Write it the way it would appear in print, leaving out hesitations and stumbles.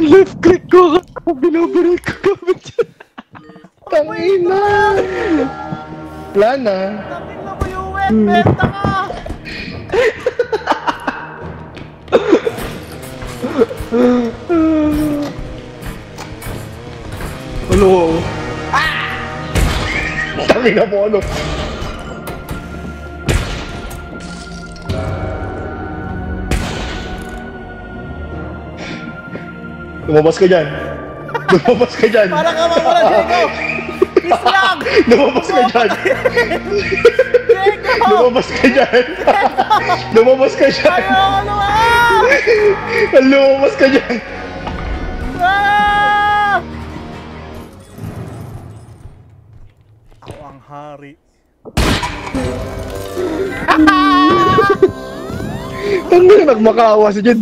left click ko ako binabaril ko gamit dyan. Tangina! Wala na. Takin na mo yung wet, benta ka! Ano? Tangina mo ano? Lumabas ka dyan! Lumabas ka dyan! Para ka mamura, Diego! Peace lang! Lumabas ka dyan! Diego! Lumabas ka dyan! Lumabas ka dyan! Ayaw ano ah! Lumabas ka dyan! Ah! Ako ang hari. Ang nagmakawa si Jen.